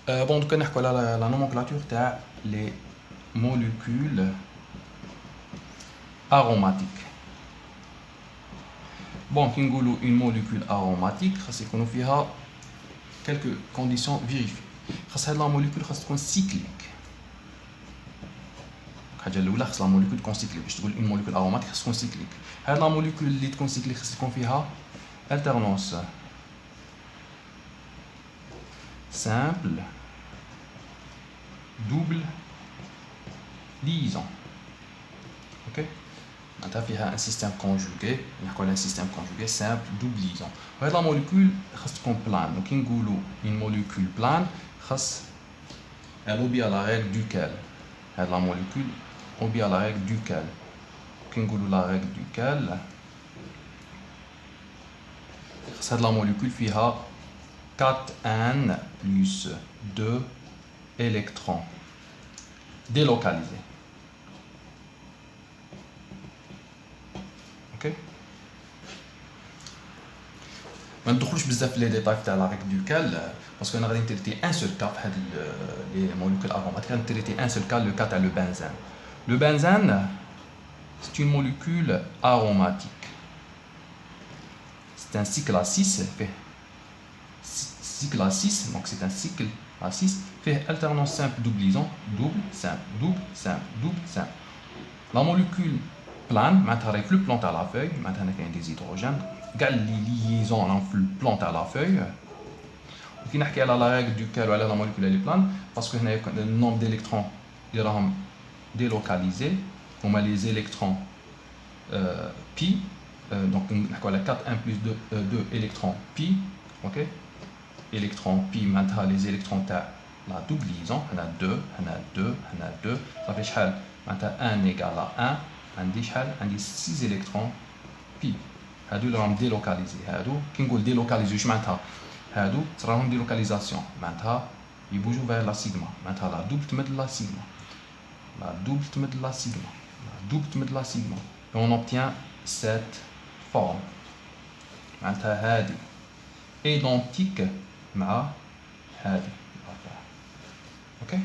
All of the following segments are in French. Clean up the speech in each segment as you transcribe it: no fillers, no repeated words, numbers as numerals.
Bon, donc on a la nomenclature des molécules aromatiques. Bon, qui une molécule aromatique, c'est qu'on a quelques conditions vérifiées. La molécule est cyclique. La molécule cyclique. Une molécule aromatique est cyclique. La molécule cyclique, c'est qu'on a alternance simple, double, liaison. Ok? Il y a un système conjugué, un système conjugué simple, double liaison. La molécule est plane. Donc, une molécule plane, elle obéit à la règle duquel. La molécule obéit à la règle duquel. La règle duquel, c'est la molécule qui a 4n plus 2 électrons délocalisés. Ok? ما ندخلوش بزاف لي ديتاي تاع لا ريغل دوكال باسكو انا غادي نتريتي ان سول كا في هاد لي موليكول اروماتيك غادي نتريتي ان سول كا لو كا تاع لو بنزين. Le benzène, c'est une molécule aromatique. C'est un cycle à 6, cycle à 6, donc c'est un cycle à 6, fait alternance simple, double liaison, double, simple, double, simple, double, simple. La molécule plane, maintenant avec le plante à la feuille, maintenant il y a des hydrogènes, égale les liaisons en plante à la feuille. Donc, on a la règle duquel la molécule est plane, parce que le nombre d'électrons est délocalisé, comme les électrons pi, donc on a 4 1 plus 2 électrons pi, ok? Électrons pi, maintenant les électrons de la double liaison, on a 2, on a 2, on a 2, ça fait maintenant 1 égale à 1, on a 6 électrons pi. هادو اللي راهم ديلوكاليزي هادو كي نقول ديلوكاليزي واش معناتها هادو صراهم ديلوكاليزاسيون معناتها يبوجوا vers la sigma معناتها لا دوبل تمد لا sigma la double تمد la sigma la double تمد la sigma et on obtient cette forme معناتها هادي identique مع هادي اوكي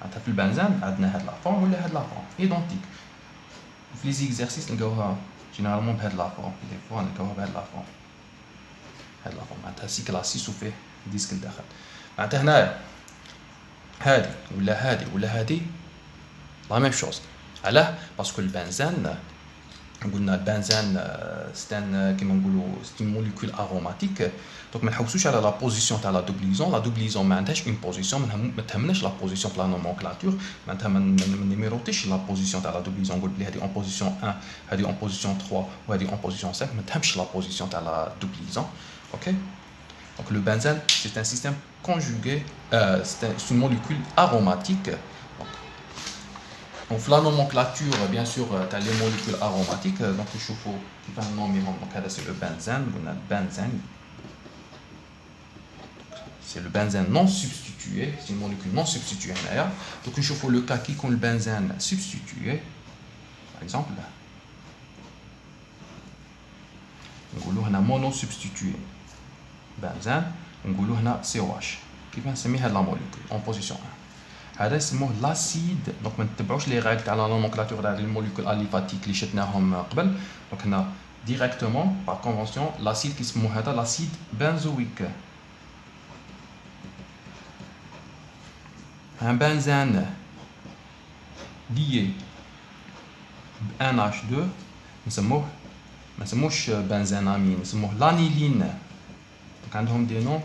معناتها في البنزين عندنا هاد لا فورم ولا هاد لا فورم identique في لي زيكزارسيس نلقاوها généralement بهاد لا فورم دي فوا نلقاوها بهاد لا فورم هاد لا فورم معناتها سيكل اسيس وفيه ديسك لداخل معناتها هنايا هادي ولا هادي ولا هادي لا ميم شوز علاه باسكو البنزين قلنا البنزين ستان كيما نقولوا سي موليكول اروماتيك دونك ما نحوسوش على لا بوزيسيون تاع لا دوبليزون لا دوبليزون ما عندهاش اون بوزيسيون ما تهمناش لا بوزيسيون في لا نومونكلاتور معناتها ما نيميروتيش لا بوزيسيون تاع لا دوبليزون نقول بلي هذه اون بوزيسيون 1 هذه اون بوزيسيون 3 وهذه اون بوزيسيون 5 ما تهمش لا بوزيسيون تاع لا دوبليزون اوكي دونك لو بنزين سي ان سيستيم conjugué c'est une molécule aromatique. Donc, la nomenclature, bien sûr, tu as les molécules aromatiques. Donc, il faut qu'il y ait un nom minimum. Donc, c'est le benzène. On a le benzène. C'est le benzène non substitué. C'est une molécule non substituée. Donc, il faut le cas qui compte le benzène substitué. Par exemple, on a monosubstitué. Benzène. On a COH. Qui va s'aimer la molécule en position 1. هذا يسموه لاسيد دونك ما نتبعوش لي ريغل تاع لا نومونكلاتور تاع الموليكول اليفاتيك اللي شفناهم قبل دونك هنا ديريكتومون باغ كونفونسيون لاسيد كيسموه هذا لاسيد بنزويك ان بنزين lié ب NH2 نسموه ما نسموش بنزينامين نسموه لانيلين دونك عندهم دي نون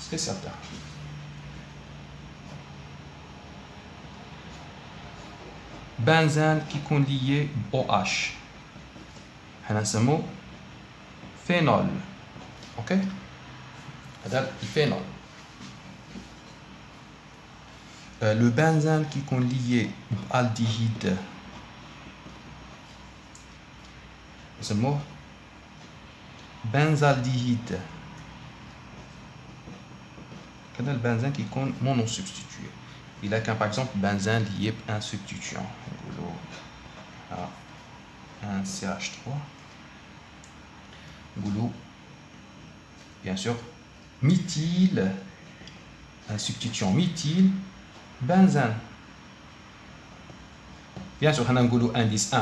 سبيسيال تاعهم benzène qui est lié au OH. On a mot phénol. Ok? C'est le phénol. Le benzène qui est lié à l'aldéhyde. C'est le mot benzaldéhyde. C'est le benzène qui est monosubstitué. Il a par exemple benzène lié à un substituant. Un CH3. Goulot. Bien sûr. Méthyle un substituant méthyle benzène. Bien sûr, on a un indice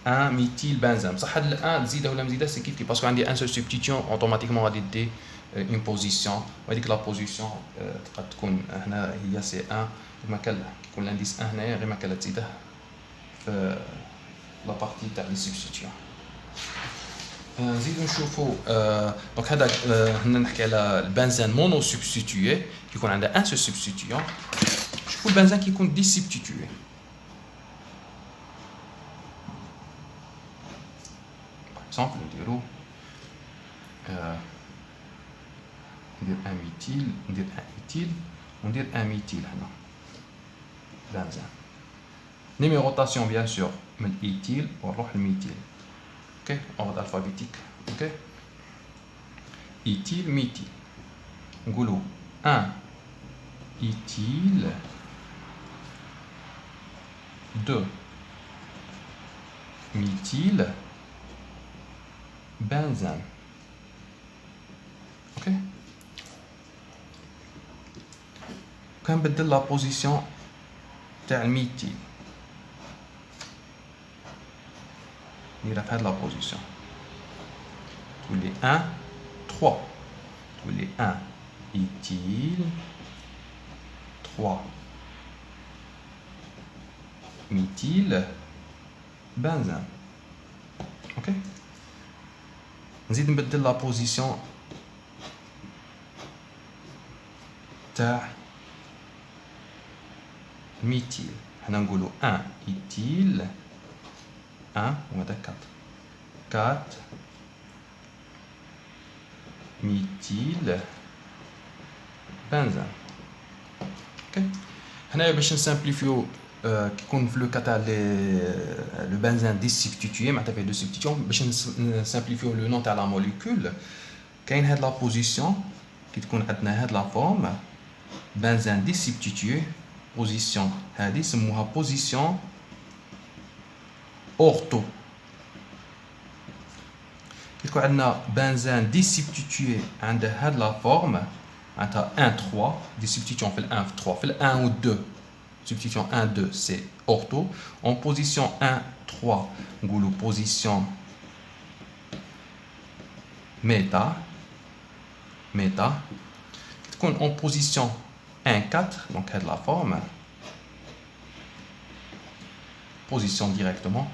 1 méthyle benzène. Ça, le 1 زيده ولا مزيده c'est كيف parce qu'on a un seul substituant automatiquement غادي يدي une position وهذيك la position تقدر تكون هنا هي سي 1 كما كان يكون l'indice 1 هنايا غير ما كان تزيده في لا بارتي تاع لي سبستيتيون. نزيدو نشوفو دونك هذا هنا نحكي على البنزين مونو سبستيتيي كيكون عندها ان سو سبستيتيون. شوفو البنزين كيكون دي سبستيتيي. باغ اكزومبل نديرو ندير ان ميثيل ندير ان ايثيل وندير ان ميثيل هنا بنزين. نيميروطاسيون بيان سور من الايثيل ونروح للميثيل. اوكي اورد الفابيتيك. اوكي ايثيل ميثيل نقولوا 1 ايثيل 2 ميثيل بنزين. اوكي كنبدل لا بوزيسيون تاع الميثيل نديرها في هاد لا بوزيسيون تولي 1 3 تولي 1 ايثيل 3 ميثيل بنزين. اوكي نزيد نبدل لا بوزيسيون تاع ميثيل. هنا نقولوا 1 ايثيل 1 وهذا 4 ميثيل بنزين. اوكي هنايا باش نسامبليفيو كيكون في لو كا تاع لو بنزين دي سبستيتيي معناتها فيه دو سبستيتيون باش نسامبليفيو لو نون تاع لا موليكول. كاين هاد لا بوزيسيون كي تكون عندنا هاد لا فورم بنزين دي سبستيتيي بوزيسيون هذه يسموها بوزيسيون اورتو. كي تكون عندنا بنزين دي سبستيتيي عند هاد لا فورم معناتها 1 3 دي سبستيتيون في ال 1 في 3 في ال 1 و 2 substitution 1 2 c'est ortho. En position 1 3 نقولوا position méta تكون en position 1 4 donc elle la forme position directement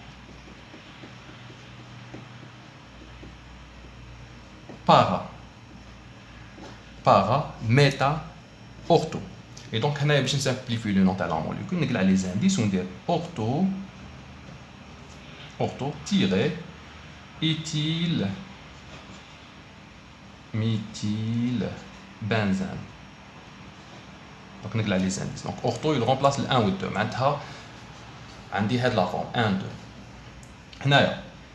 para méta ortho. Et donc, on a simplifié le nom de la molécule. On a les indices, on dit ortho tiré éthyl méthyle benzène. Donc, on a les indices. Donc, ortho, il remplace le 1 ou 2. Maintenant, on dit la forme 1 2. On a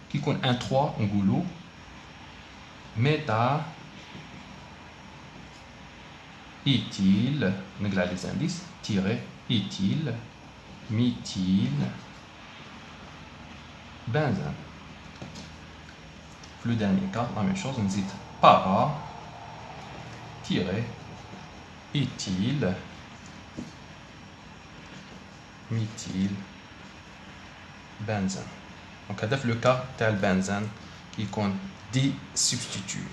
qui compte 1 3, on goulou méta éthyl, on a les indices, tiré éthyl, méthyle, benzène. Le dernier cas, la même chose, on dit para, tiré éthyl, méthyle, benzène. Donc, c'est le cas tel benzène qui compte 10 substituts.